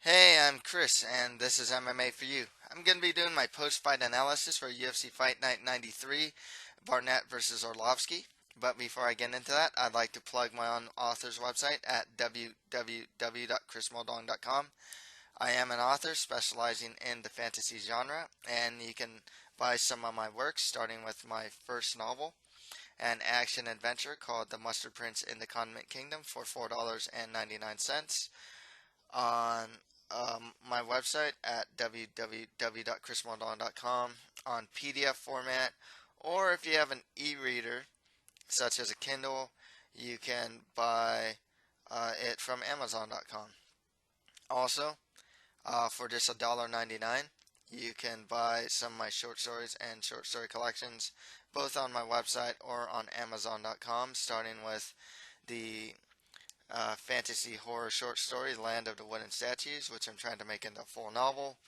Hey, I'm Chris, and this is MMA for you. I'm going to be doing my post-fight analysis for UFC Fight Night 93, Barnett versus Orlovsky. But before I get into that, I'd like to plug my own author's website at www.chrismoldong.com. I am an author specializing in the fantasy genre, and you can buy some of my works, starting with my first novel, an action adventure called The Mustard Prince in the Condiment Kingdom for $4.99 on my website at www.chrismondon.com on PDF format, or if you have an e-reader such as a Kindle, you can buy it from Amazon.com. Also, for just $1.99, you can buy some of my short stories and short story collections, both on my website or on Amazon.com, starting with the fantasy horror short story, Land of the Wooden Statues, which I'm trying to make into a full novel.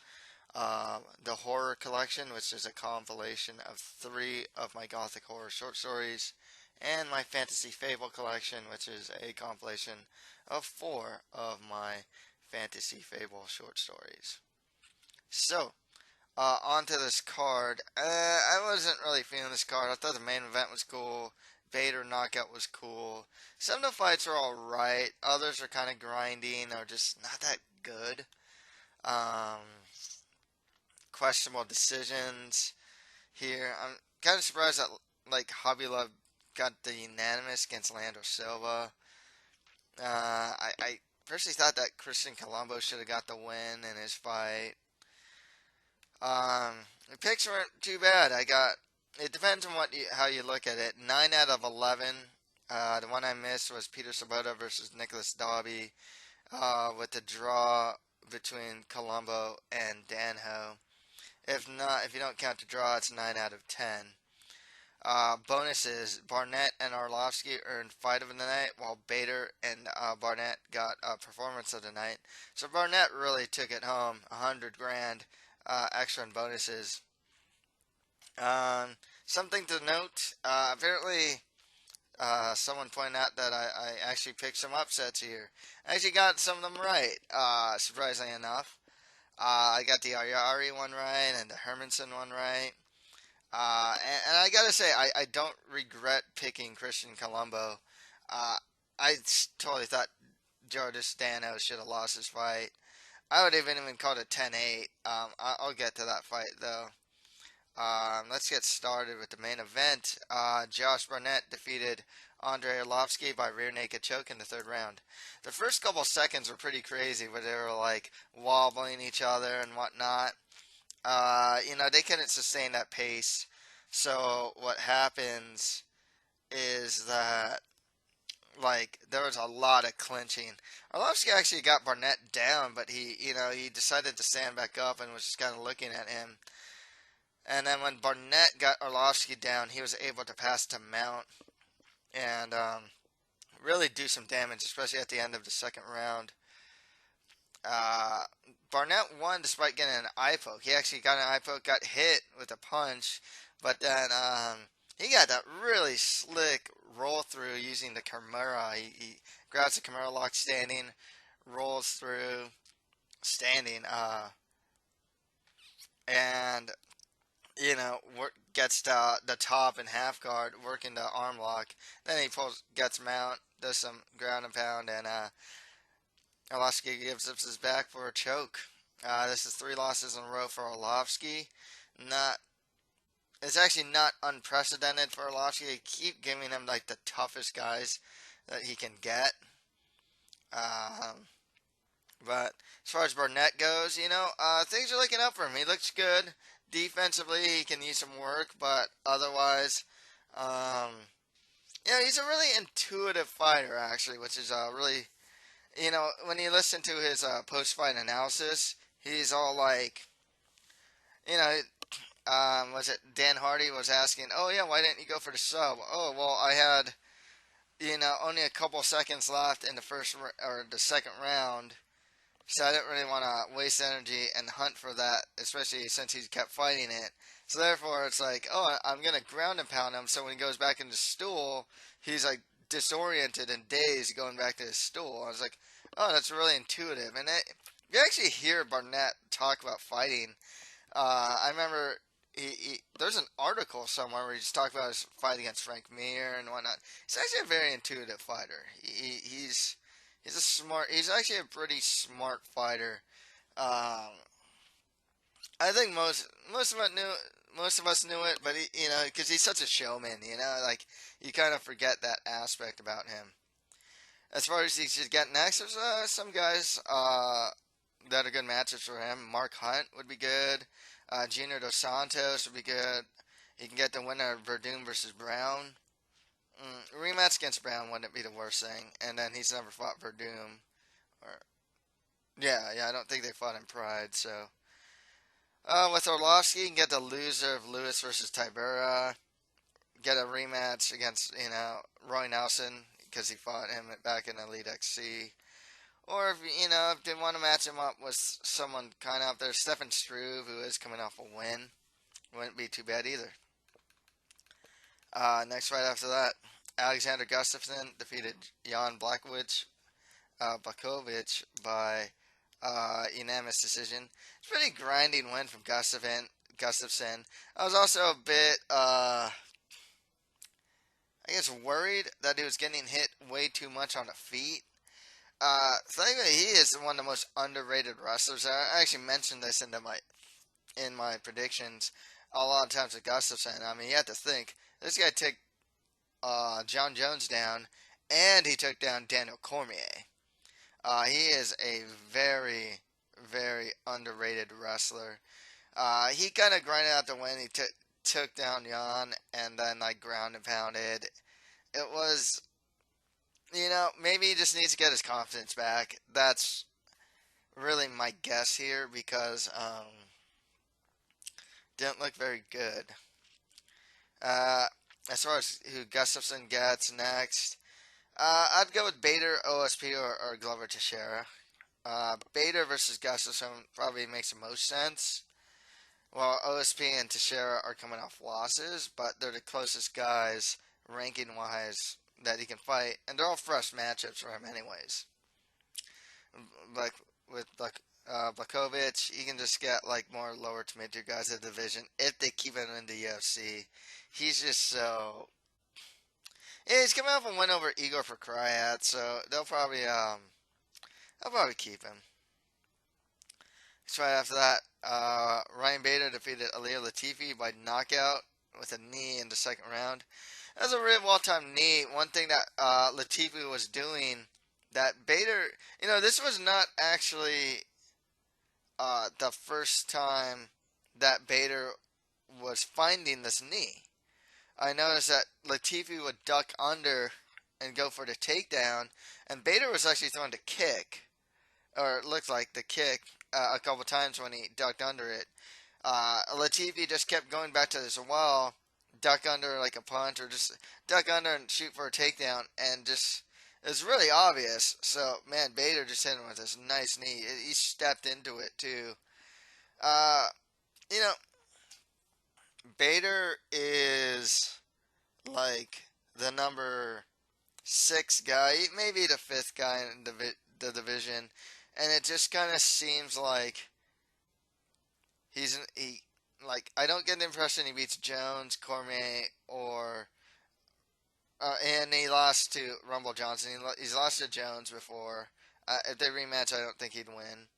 The Horror Collection, which is a compilation of 3 of my gothic horror short stories. And my Fantasy Fable Collection, which is a compilation of 4 of my Fantasy Fable short stories. So, onto this card. I wasn't really feeling this card. I thought the main event was cool. Vader knockout was cool. Some of the fights are alright. Others are kind of grinding or just not that good. Um, Questionable decisions here. I'm kind of surprised that like Hobby Love got the unanimous against Lando Silva. I personally thought that Christian Colombo should have got the win in his fight. The picks weren't too bad. I got. It depends on how you look at it. 9 out of 11. The one I missed was Peter Sabota versus Nicholas Dobby, with the draw between Colombo and Danho. If you don't count the draw, it's 9 out of 10. Bonuses: Barnett and Arlovsky earned fight of the night, while Bader and Barnett got performance of the night. So Barnett really took it home, 100 grand extra in bonuses. Um, Something to note: apparently, someone pointed out that I actually picked some upsets here. I actually got some of them right, surprisingly enough. I got the Ayari one right and the Hermanson one right. And I gotta say, I don't regret picking Christian Colombo. Uh, totally thought George Stano should have lost his fight. I would have even called it 10-8. I'll get to that fight though. Let's get started with the main event. Josh Barnett defeated Andrei Arlovsky by rear naked choke in the 3rd round. The first couple seconds were pretty crazy, where they were like wobbling each other and whatnot. They couldn't sustain that pace. So what happens is that like there was a lot of clinching. Arlovsky actually got Barnett down, but he decided to stand back up and was just kind of looking at him. And then when Barnett got Arlovsky down, he was able to pass to Mount and really do some damage, especially at the end of the 2nd round. Uh, Barnett won despite getting an eye poke. He actually got an eye poke, got hit with a punch, but then he got that really slick roll through using the Kimura. He grabs the Kimura lock standing, rolls through standing, and gets to the top and half guard, working the arm lock. Then he gets Mount, does some ground and pound, and Arlovsky gives up his back for a choke. This is 3 losses in a row for Arlovsky. Not, it's actually not unprecedented for Arlovsky. They keep giving him like the toughest guys that he can get. But as far as Barnett goes, things are looking up for him. He looks good. Defensively, he can use some work, but otherwise, he's a really intuitive fighter, actually, which is really, when you listen to his post-fight analysis, he's all like, you know, was it Dan Hardy was asking, oh yeah, why didn't you go for the sub? Oh, well, I had, only a couple seconds left in the or the 2nd round. So I didn't really want to waste energy and hunt for that, especially since he kept fighting it. So therefore, it's like, oh, I'm gonna ground and pound him. So when he goes back into stool, he's like disoriented and dazed going back to his stool. I was like, oh, that's really intuitive, and you actually hear Barnett talk about fighting. I remember there's an article somewhere where he's talking about his fight against Frank Mir and whatnot. He's actually a very intuitive fighter. He's a smart. He's actually a pretty smart fighter. Um, I think most of us knew it, but because he's such a showman, like you kind of forget that aspect about him. As far as he should get next, there's some guys that are good matchups for him. Mark Hunt would be good. Junior Dos Santos would be good. He can get the winner of Verdun versus Brown. Rematch against Brown wouldn't be the worst thing. And then he's never fought Verdun. Or yeah, I don't think they fought in Pride. So with Orlovsky, you can get the loser of Lewis versus Tibera. Get a rematch against Roy Nelson because he fought him back in Elite XC. Or if they want to match him up with someone kind of up there, Stefan Struve, who is coming off a win, wouldn't be too bad either. Next fight after that, Alexander Gustafsson defeated Jan Blachowicz by unanimous decision. It's a pretty grinding win from Gustafsson. I was also a bit, I guess, worried that he was getting hit way too much on the feet. Thankfully, he is one of the most underrated wrestlers. I actually mentioned this in my predictions a lot of times with Gustafsson. I mean, you have to think this guy took John Jones down, and he took down Daniel Cormier. He is a very, very underrated wrestler. He kind of grinded out the win. He took down Jan and then like ground and pounded. It was, maybe he just needs to get his confidence back. That's really my guess here because didn't look very good. Uh, as far as who Gustafsson gets next, I'd go with Bader, OSP, or Glover Teixeira. Bader versus Gustafsson probably makes the most sense. Well, OSP and Teixeira are coming off losses, but they're the closest guys ranking wise that he can fight, and they're all fresh matchups for him, anyways. Like with Blachowicz, he can just get like more lower to mid tier guys in the division if they keep him in the UFC. He's just so. Yeah, he's coming off a win over Igor for Kryat, so they'll probably keep him. So right after that, Ryan Bader defeated Alir Latifi by knockout with a knee in the second round. That was a really well-timed knee. One thing that Latifi was doing that Bader, this was not actually the first time that Bader was finding this knee. I noticed that Latifi would duck under and go for the takedown, and Bader was actually throwing the kick, or it looked like the kick, a couple times when he ducked under it. Latifi just kept going back to this wall, duck under like a punch, or just duck under and shoot for a takedown, and just it was really obvious. So man, Bader just hit him with this nice knee. He stepped into it too. Uh, you know, Bader is like the number six guy, maybe the fifth guy in the division, and it just kind of seems like he like I don't get the impression he beats Jones, Cormier, or and he lost to Rumble Johnson. He's lost to Jones before. If they rematch, I don't think he'd win.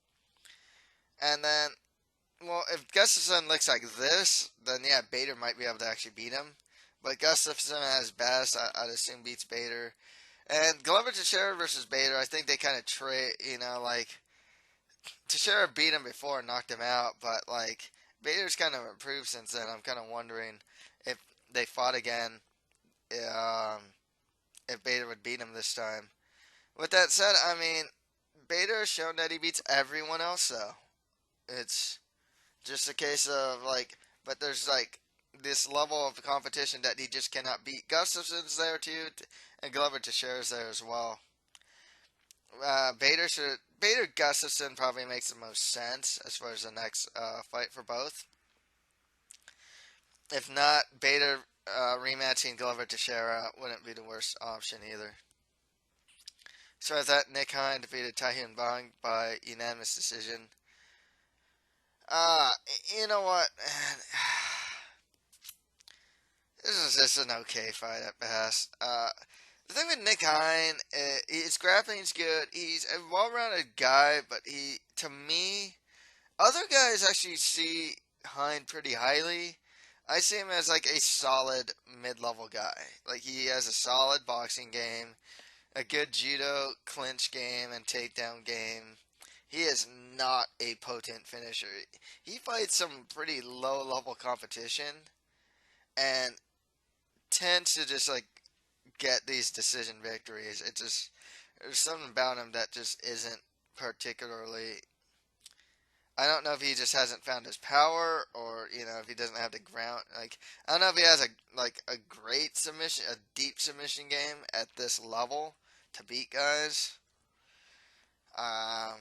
And then, well, if Gustafsson looks like this, then yeah, Bader might be able to actually beat him. But Gustafsson at his best, I'd assume beats Bader. And Glover Teixeira versus Bader, I think they kind of trade, like Teixeira beat him before and knocked him out, but like Bader's kind of improved since then. I'm kind of wondering if they fought again, um, if Bader would beat him this time. With that said, I mean, Bader has shown that he beats everyone else, though. It's just a case of like, but there's like this level of competition that he just cannot beat. Gustafsson's there too, and Glover Teixeira's there as well. Bader Gustafsson probably makes the most sense as far as the next fight for both. If not, Bader rematching Glover Teixeira wouldn't be the worst option either. So with that, Nick Hine defeated Taehyun Bong by unanimous decision. Uh, you know what? This is just an okay fight at best. The thing with Nick Hine, his grappling's good. He's a well-rounded guy, but to me, other guys actually see Hine pretty highly. I see him as like a solid mid-level guy. Like he has a solid boxing game, a good judo clinch game and takedown game. He is not a potent finisher. He fights some pretty low-level competition and tends to just like get these decision victories. It just there's something about him that just isn't particularly. I don't know if he just hasn't found his power, or if he doesn't have the ground. Like I don't know if he has a great submission, a deep submission game at this level to beat guys. Um,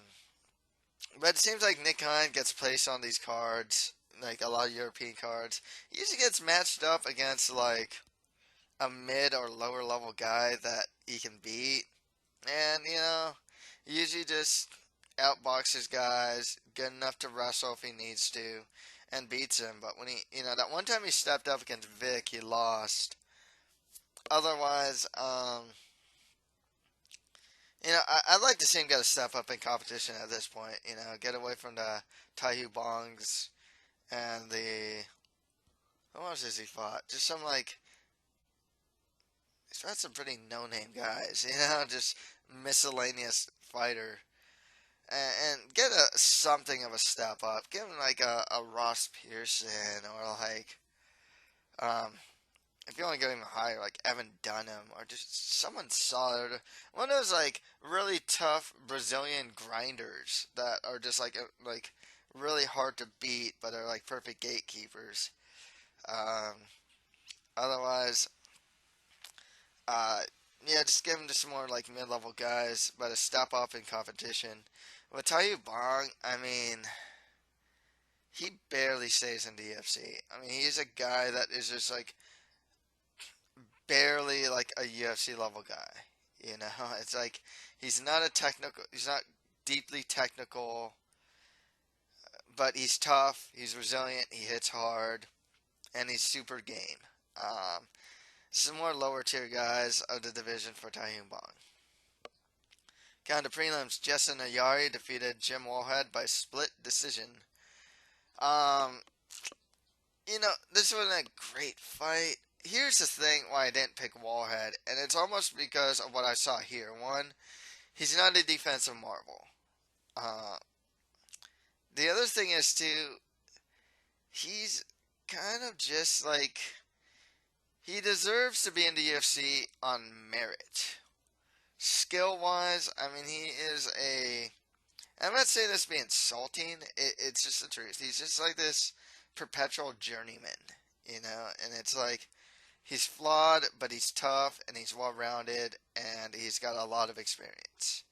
but it seems like Nick Hine gets placed on these cards, like a lot of European cards. He usually gets matched up against like a mid or lower level guy that he can beat. And, he usually just outboxes guys, good enough to wrestle if he needs to, and beats him. But when that one time he stepped up against Vic, he lost. Otherwise, I'd like to see him get a step up in competition at this point. Get away from the Taihu Bongs and who else has he fought? Just some like, he's fought some pretty no-name guys, just miscellaneous fighter. And get something of a step up. Give him like a Ross Pearson, or like, um, if you want to go even higher, like Evan Dunham, or just someone solid. One of those like really tough Brazilian grinders that are just like really hard to beat, but are like perfect gatekeepers. Um, Otherwise, uh, yeah, just give him to some more like mid-level guys, but a step up in competition. With Taiyu Bong, I mean, he barely stays in the UFC. I mean, he's a guy that is just like barely like a UFC level guy. It's like he's not deeply technical, but he's tough, he's resilient, he hits hard, and he's super game. Um, some more lower tier guys of the division for Taehyung Bong. Down to prelims, Justin Ayari defeated Jim Wallhead by split decision. Um, this wasn't a great fight. Here's the thing why I didn't pick Wallhead, and it's almost because of what I saw here. One, he's not a defensive marvel. Uh, the other thing is, too, he's kind of just like, he deserves to be in the UFC on merit. Skill wise, I mean, he is I'm not saying this to be insulting, it's just the truth. He's just like this perpetual journeyman, and it's like, he's flawed, but he's tough, and he's well rounded, and he's got a lot of experience.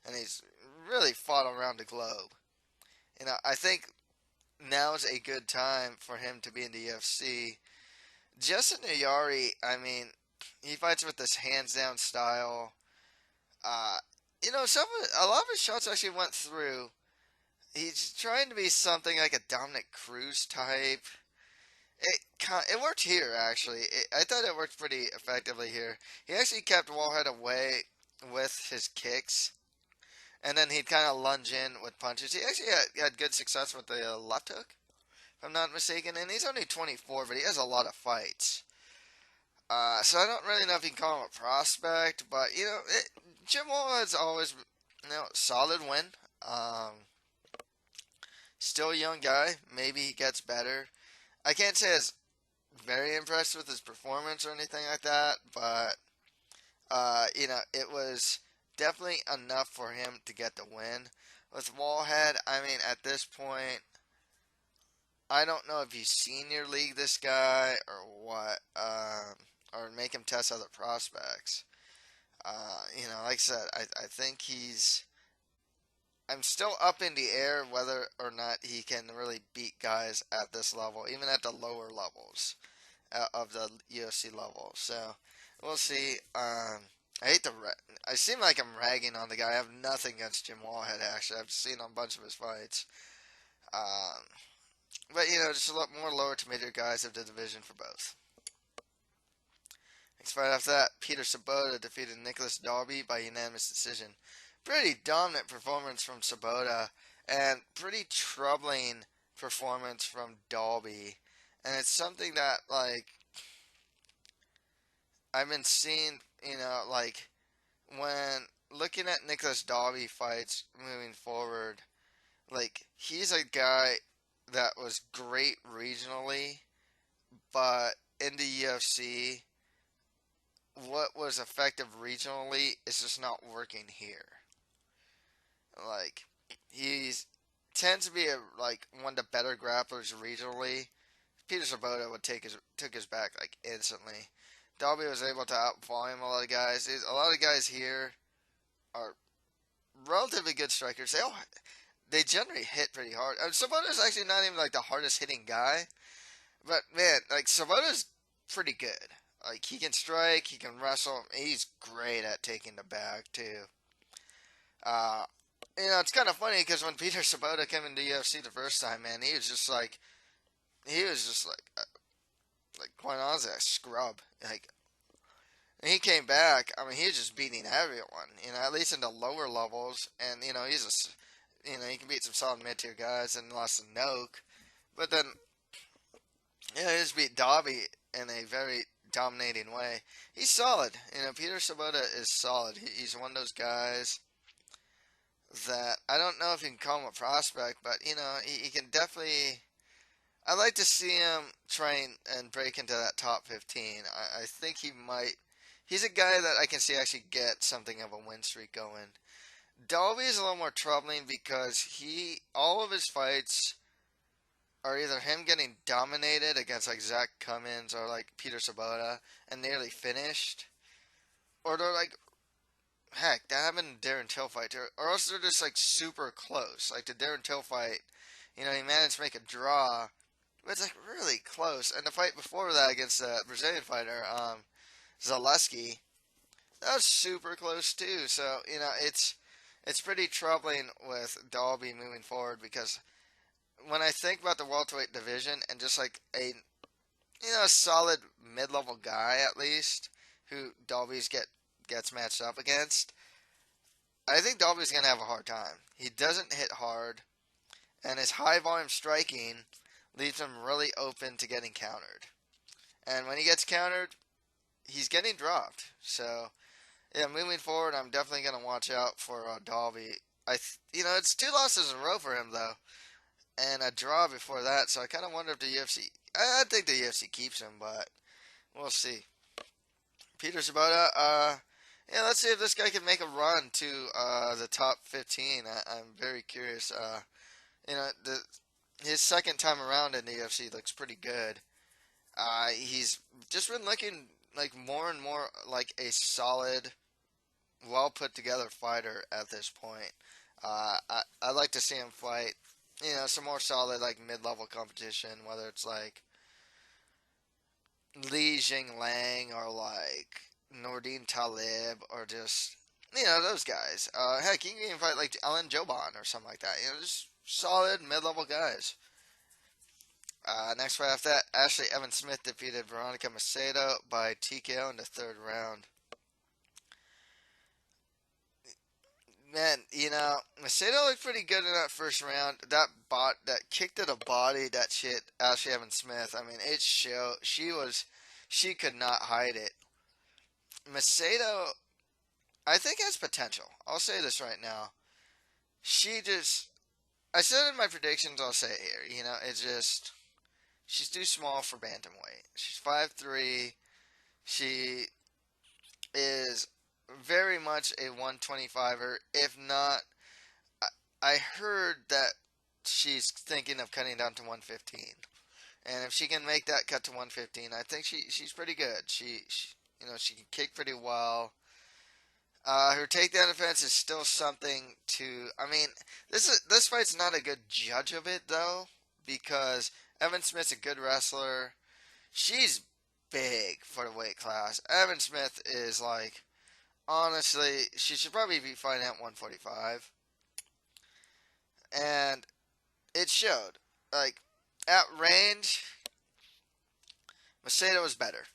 And he's really fought around the globe. I think now's a good time for him to be in the UFC. Justin Ayari, I mean, he fights with this hands down style. Uh, a lot of his shots actually went through. He's trying to be something like a Dominic Cruz type. It worked here actually. I thought it worked pretty effectively here. He actually kept Wallhead away with his kicks, and then he'd kind of lunge in with punches. He actually had good success with the left hook, if I'm not mistaken. And he's only 24, but he has a lot of fights. So I don't really know if you can call him a prospect, but Jim Wallhead's always solid win. Still a young guy. Maybe he gets better. I can't say I was very impressed with his performance or anything like that, but it was definitely enough for him to get the win. With Wallhead, I mean, at this point, I don't know if you senior league this guy or what, or make him test other prospects. Like I said, I think I'm still up in the air whether or not he can really beat guys at this level, even at the lower levels of the UFC level. So we'll see. I hate to. I seem like I'm ragging on the guy. I have nothing against Jim Wallhead. Actually, I've seen a bunch of his fights. Um, but just a lot more lower to mid guys of the division for both. Next fight after that, Peter Sabota defeated Nicholas Darby by unanimous decision. Pretty dominant performance from Sabota, and pretty troubling performance from Darby. And it's something that I've been seeing, when looking at Nicholas Darby fights moving forward, he's a guy that was great regionally, but in the UFC, what was effective regionally is just not working here. Like he's tends to be one of the better grapplers regionally. Peter Sabota would took his back instantly. Darby was able to outvolume a lot of guys. A lot of guys here are relatively good strikers. They generally hit pretty hard. Sabota's actually not even the hardest hitting guy, but man, Sabota's pretty good. He can strike, he can wrestle. He's great at taking the bag too. Uh, it's kind of funny because when Peter Sabota came into UFC the first time, man, he was just quite honestly a scrub. And he came back. I mean, he was just beating everyone. At least in the lower levels, and he can beat some solid mid tier guys and lost to Noke, but then he just beat Darby in a very dominating way. He's solid. Peter Sabota is solid. He's one of those guys that I don't know if you can call him a prospect, but he can definitely. I'd like to see him train and break into that top 15. I think he might. He's a guy that I can see actually get something of a win streak going. Darby is a little more troubling because all of his fights are either him getting dominated against Zach Cummins or Peter Sabota and nearly finished, or they're heck, that happened in Darren Till fight too, or else they're just super close. Like the Darren Till fight, he managed to make a draw, but it's really close. And the fight before that against the Brazilian fighter, Zaleski, that was super close too. So it's pretty troubling with Dalby moving forward because when I think about the welterweight division and just a solid mid-level guy at least who Dalby's gets matched up against, I think Dalby's gonna have a hard time. He doesn't hit hard, and his high volume striking leaves him really open to getting countered. And when he gets countered, he's getting dropped. So yeah, moving forward, I'm definitely gonna watch out for Dalby. It's 2 losses in a row for him though, and a draw before that. So I kind of wonder if the UFC. I think the UFC keeps him, but we'll see. Peter Sabota. Yeah, let's see if this guy can make a run to the top 15. I'm very curious. You know, the, his second time around in the UFC looks pretty good. He's just been looking more and more like a solid, well put together fighter at this point. I'd like to see him fight, some more solid mid level competition, whether it's Li Jinglang or Nordine Talib or just those guys. Heck, you can even fight Alan Joban or something like that. Just solid mid level guys. Next fight after that, Ashley Evans Smith defeated Veronica Macedo by TKO in the third round. Man, Macedo looked pretty good in that first round. That kick to the body that shit Ashley Evans Smith. I mean, it showed she could not hide it. Macedo, I think has potential. I'll say this right now. I said in my predictions. I'll say it here. It's just she's too small for bantamweight. She's 5'3". She is very much a 125er. If not, I heard that she's thinking of cutting down to 115. And if she can make that cut to 115, I think she's pretty good. She can kick pretty well. Her takedown defense is still something to. I mean, this fight's not a good judge of it though, because Evan Smith's a good wrestler. She's big for the weight class. Evan Smith is honestly, she should probably be fighting at 145. And it showed. Like, at range, Macedo was better.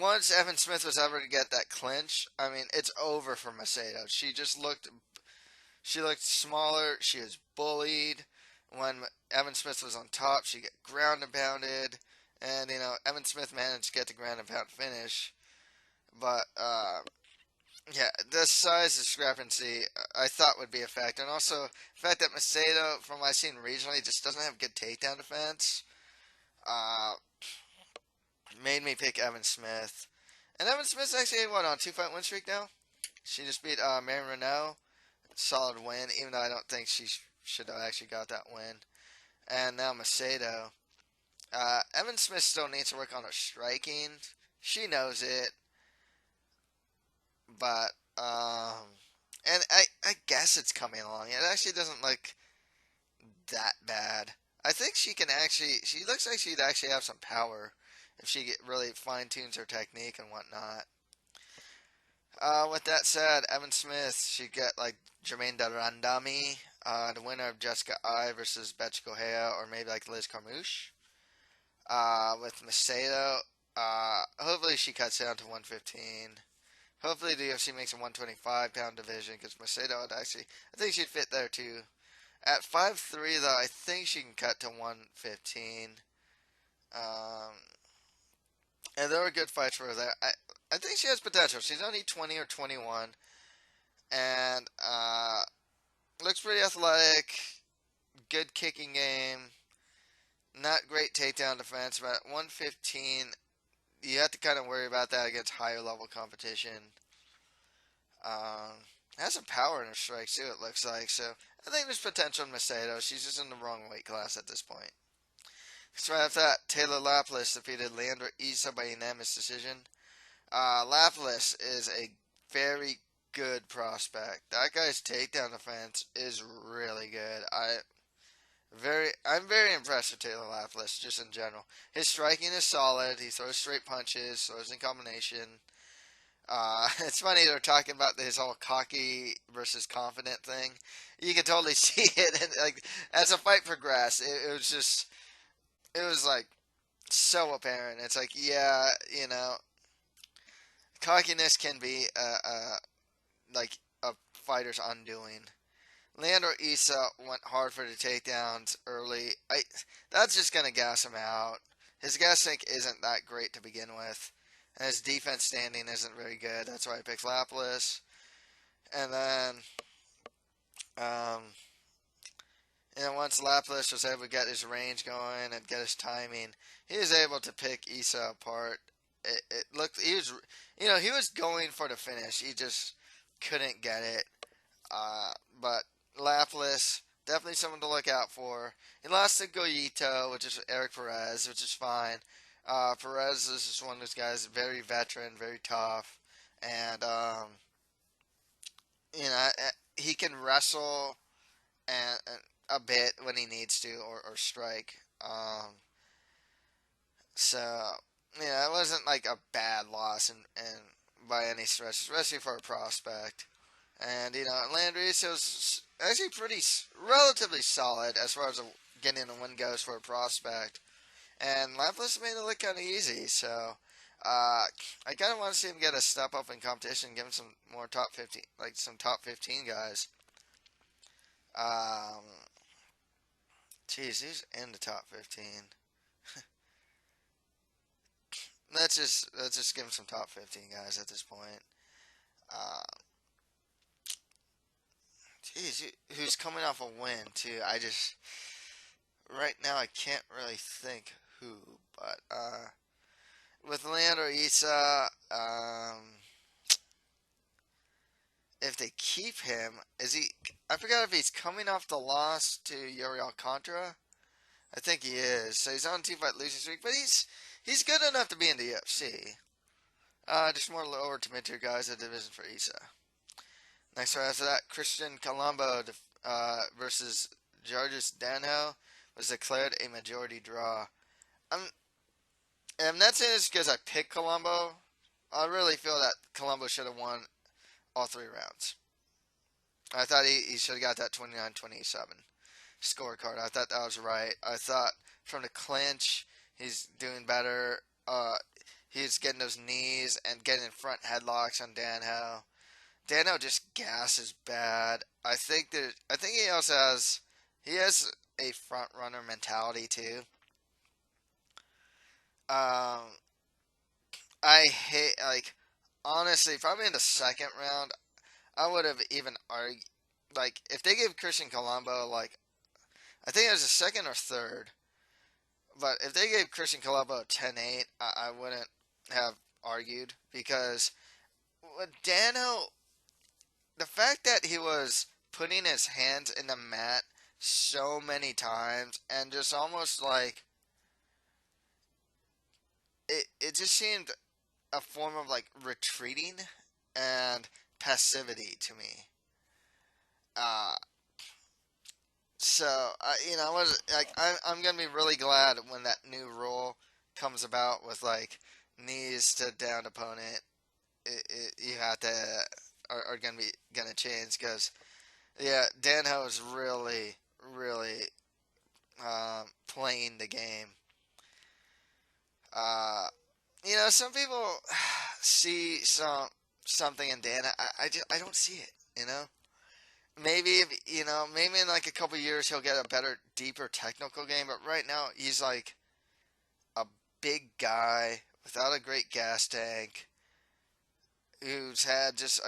Once Evan Smith was able to get that clinch, I mean, it's over for Macedo. She looked smaller. She was bullied. When Evan Smith was on top, she got ground and pounded. And, Evan Smith managed to get the ground and pound finish. But, yeah, the size discrepancy I thought would be a factor. And also, the fact that Macedo, from what I've seen regionally, just doesn't have good takedown defense, uh, made me pick Evan Smith. And Evan Smith's actually, what, on 2-fight win streak now? She just beat Marion Renault. Solid win, even though I don't think she should have actually got that win. And now Macedo. Evan Smith still needs to work on her striking. She knows it. But, and I guess it's coming along. It actually doesn't look that bad. I think she looks like she'd actually have some power if she really fine tunes her technique and whatnot. With that said, Evan Smith, she get like Jermaine Darandami, the winner of Jessica I versus Betch Correa, or maybe like Liz Carmouche. With Macedo, hopefully she cuts down to 115. Hopefully the UFC makes a 125-pound division, because Macedo would actually, I think she'd fit there too. At 5'3", though, I think she can cut to 115. And there were good fights for her there. I think she has potential. She's only 20 or 21. And looks pretty athletic. Good kicking game. Not great takedown defense. But at 115, you have to kind of worry about that against higher level competition. Has some power in her strikes too, it looks like. So I think there's potential in Macedo. She's just in the wrong weight class at this point. So after that, Taylor Lapilus defeated Leandro Issa by unanimous decision. Lapilus is a very good prospect. That guy's takedown defense is really good. I'm very impressed with Taylor Lapilus just in general. His striking is solid. He throws straight punches, throws in combination. It's funny they're talking about his whole cocky versus confident thing. You can totally see it, and like as the fight progressed, it was like so apparent. It's like, yeah, cockiness can be like a fighter's undoing. Leandro Issa went hard for the takedowns early. That's just gonna gas him out. His gas tank isn't that great to begin with, and his defense standing isn't very good. That's why I picked Lapilus. And then, um, once Lapilus was able to get his range going and get his timing, he was able to pick Issa apart. It looked he was going for the finish. He just couldn't get it. But Lapilus, definitely someone to look out for. He lost to Goyito, which is Eric Perez, which is fine. Perez is just one of those guys, very veteran, very tough, and he can wrestle and a bit when he needs to, or strike. So it wasn't like a bad loss, and by any stretch, especially for a prospect. And Landry was actually relatively solid as far as getting a win goes for a prospect. And Lapilus made it look kind of easy, so I kind of want to see him get a step up in competition, give him some more top 15, like some top 15 guys. Jeez, who's in the top 15? Let's just give him some top 15 guys at this point. Jeez, who's coming off a win too? Right now I can't really think who, but with Leandro Issa, if they keep him, is he? I forgot if he's coming off the loss to Yuri Alcantara. I think he is. So he's on 2-fight losing streak, but he's good enough to be in the UFC. Just more lower to mid-tier guys in the division for Issa. Next right after that, Christian Colombo versus Georges Danho was declared a majority draw. I'm not saying this because I picked Colombo I really feel that Colombo should have won all 3 rounds. I thought he should have got that 29-27 scorecard. I thought that was right. I thought from the clinch, he's doing better. He's getting those knees and getting front headlocks on Danho. Danho just gasses bad. I think he has a front runner mentality too. Um, I hate like honestly, probably in the second round, I would have even argued like if they gave Christian Colombo like I think it was the second or third, but if they gave Christian Colombo a 10-8, I wouldn't have argued because with Dano, the fact that he was putting his hands in the mat so many times and just almost like it just seemed a form of like retreating and passivity to me. Uh, I was like, I'm gonna be really glad when that new rule comes about with like knees to down opponent. You have to are gonna change because yeah, Danho is really playing the game. Uh, some people see something in Dana. I don't see it. Maybe if, maybe in like a couple years he'll get a better, deeper technical game. But right now he's like a big guy without a great gas tank who's had just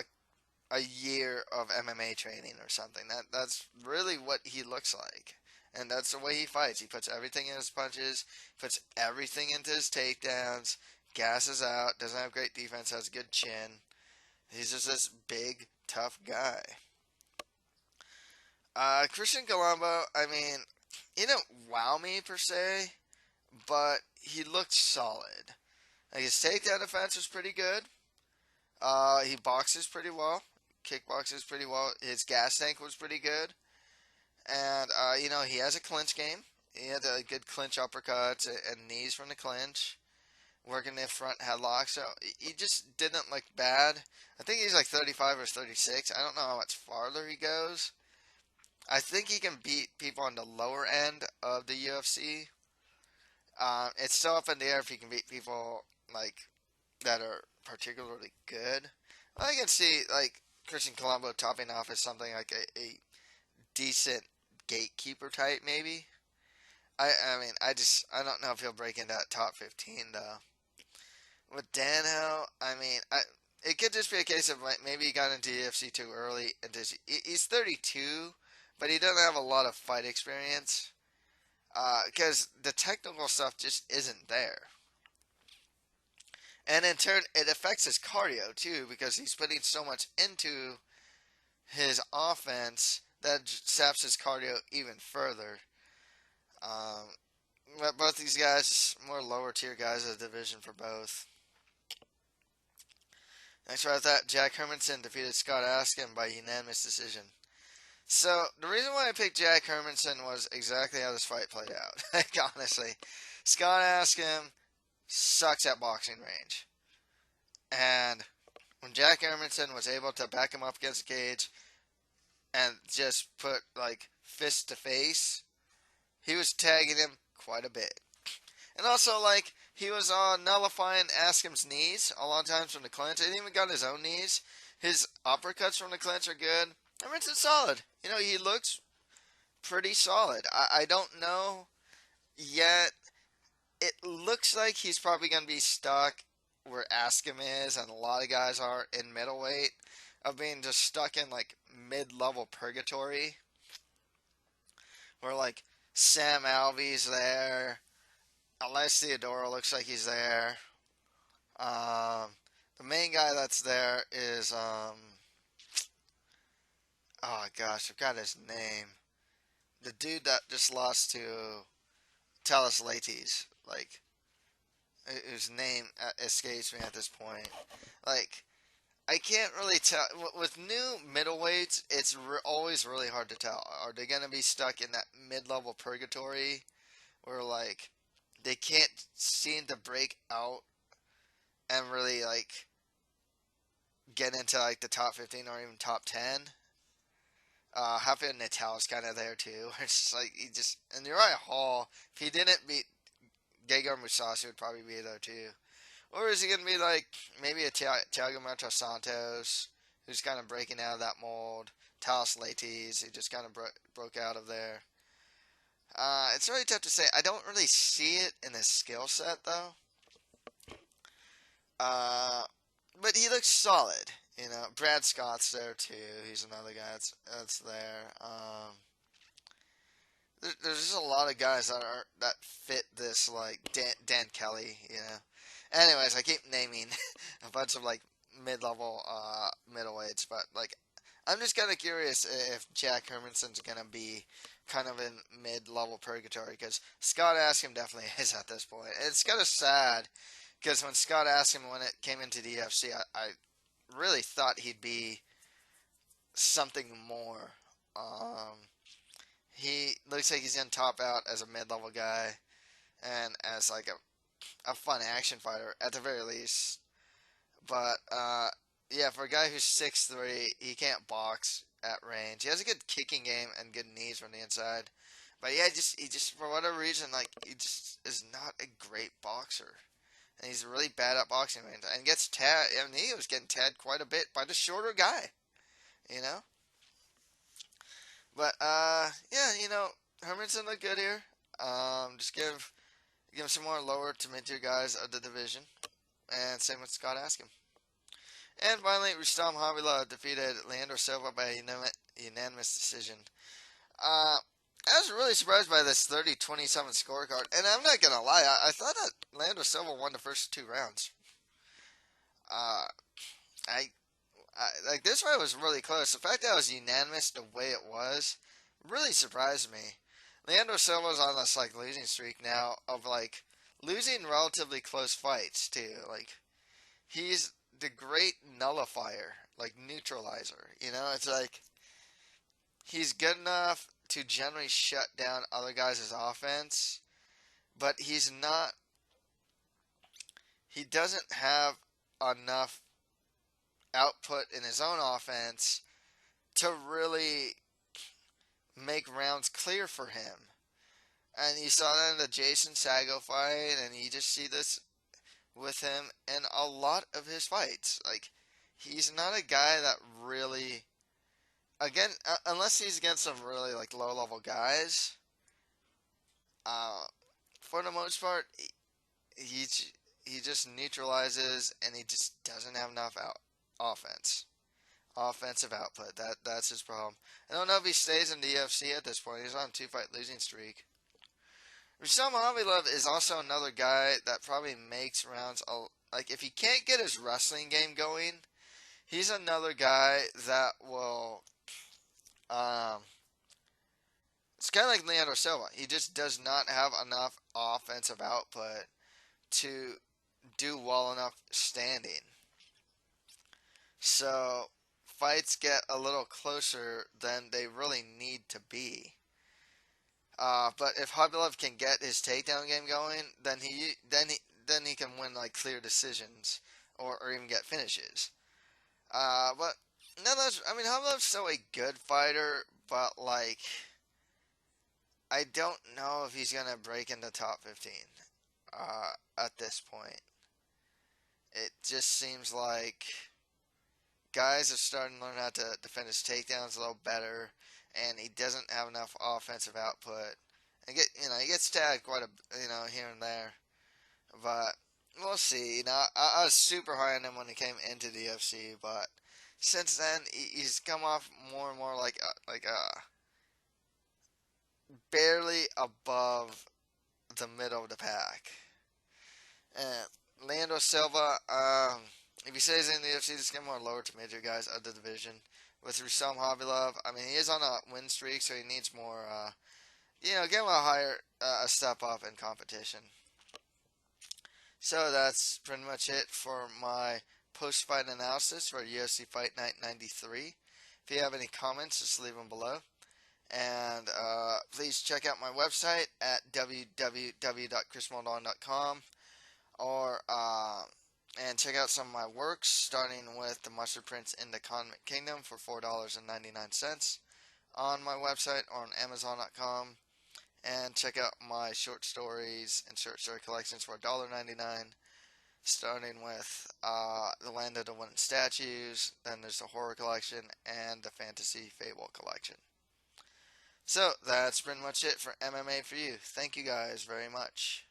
a year of MMA training or something. That's really what he looks like. And that's the way he fights. He puts everything in his punches, puts everything into his takedowns, gasses out, doesn't have great defense, has a good chin. He's just this big, tough guy. Christian Colombo, I mean, he didn't wow me per se, but he looked solid. Like his takedown defense was pretty good. He boxes pretty well, kickboxes pretty well. His gas tank was pretty good, and he has a clinch game. He had a good clinch uppercuts and knees from the clinch, working the front headlock. So he just didn't look bad. I think he's like 35 or 36. I don't know how much farther he goes. I think he can beat people on the lower end of the UFC. It's still up in the air if he can beat people like that are particularly good. I can see like Christian Colombo topping off as something like a decent gatekeeper type, maybe. I mean, I don't know if he'll break into that top 15 though. With Danho, I mean, it could just be a case of like maybe he got into the UFC too early and he's 32, but he doesn't have a lot of fight experience because the technical stuff just isn't there. And in turn, it affects his cardio too because he's putting so much into his offense that saps his cardio even further. Um, but both these guys, more lower tier guys of the division for both. Next, right after that, Jack Hermanson defeated Scott Askin by unanimous decision. So the reason why I picked Jack Hermanson was exactly how this fight played out. Like honestly, Scott Askin sucks at boxing range, and when Jack Hermanson was able to back him up against the cage and just put like fist to face, he was tagging him quite a bit. And also, like, he was nullifying Askim's knees a lot of times from the clinch. He even got his own knees. His uppercuts from the clinch are good. Hermanson's solid. He looks pretty solid. I don't know yet. It looks like he's probably going to be stuck where Askim is, and a lot of guys are in middleweight, of being just stuck in, like, mid-level purgatory. Where, like, Sam Alvey's there. Alex Theodoro looks like he's there. The main guy that's there is oh gosh, I forgot his name. The dude that just lost to Talis Leites, like whose name escapes me at this point. Like I can't really tell with new middleweights. It's always really hard to tell. Are they gonna be stuck in that mid-level purgatory where like they can't seem to break out and really like get into like the top 15 or even top 10. Rafael Natal's kind of there too. It's just like he just and Uriah Hall. If he didn't beat Gegard Mousasi, would probably be there too. Or is he gonna be like maybe a Thiago Matos Santos, who's kind of breaking out of that mold? Talos Leites, he just kind of broke out of there. It's really tough to say. I don't really see it in his skill set though. Uh, but he looks solid. You know, Brad Scott's there too. He's another guy that's there. There's just a lot of guys that fit this like Dan Kelly. You know. Anyways, I keep naming a bunch of like mid-level middleweights, but like I'm just kind of curious if Jack Hermanson's gonna be kind of in mid-level purgatory because Scott Askham definitely is at this point. It's kind of sad because when Scott Askham when it came into the UFC, I really thought he'd be something more. Um, he looks like he's gonna top out as a mid-level guy and as like a fun action fighter at the very least. But yeah, for a guy who's 6'3", he can't box at range. He has a good kicking game and good knees from the inside. But yeah, he just for whatever reason, like he just is not a great boxer, and he's really bad at boxing and gets tagged. I mean, he was getting tagged quite a bit by the shorter guy, you know. But yeah, you know, Hermanson looked good here. Just give him some more lower to mid tier guys of the division, and same with Scott Askham. And finally, Rustam Havila defeated Leandro Silva by a unanimous decision. I was really surprised by this 30-27 scorecard, and I'm not gonna lie, I thought that Leandro Silva won the first 2 rounds. Uh, I, like this fight was really close. The fact that it was unanimous the way it was really surprised me. Leandro Silva's on this like losing streak now of like losing relatively close fights too. Like he's the great nullifier, like neutralizer. You know, it's like he's good enough to generally shut down other guys' offense, but he's not. He doesn't have enough output in his own offense to really make rounds clear for him. And you saw that in the Jason Sago fight, and you just see this with him in a lot of his fights. Like, he's not a guy that really, again, unless he's against some really like low level guys. Uh, for the most part, he he just neutralizes, and he just doesn't have enough offense, offensive output. That's his problem. I don't know if he stays in the UFC at this point. He's on a 2-fight losing streak. Rustam Havilov is also another guy that probably makes rounds. Like if he can't get his wrestling game going, he's another guy that will. It's kind of like Leandro Silva. He just does not have enough offensive output to do well enough standing. So fights get a little closer than they really need to be. But if Habilov can get his takedown game going, then he can win like clear decisions or even get finishes. But nonetheless, I mean Habilov's still a good fighter, but like I don't know if he's gonna break into top 15 at this point. It just seems like guys are starting to learn how to defend his takedowns a little better, and he doesn't have enough offensive output. And he gets tagged quite here and there, but we'll see. I was super high on him when he came into the UFC, but since then he's come off more and more like barely above the middle of the pack. And Leandro Silva, if he stays in the UFC, just get more lower to major guys of the division. With Rustam Habilov, I mean, he is on a win streak, so he needs more, get him a higher, a step up in competition. So that's pretty much it for my post-fight analysis for UFC Fight Night 93. If you have any comments, just leave them below. And please check out my website at www.chrismoldon.com or And check out some of my works, starting with The Mustard Prince in the Convict Kingdom for $4.99 on my website or on Amazon.com. And check out my short stories and short story collections for $1.99, starting with The Land of the Wooden Statues, then there's the Horror Collection, and the Fantasy Fable Collection. So, that's pretty much it for MMA for you. Thank you guys very much.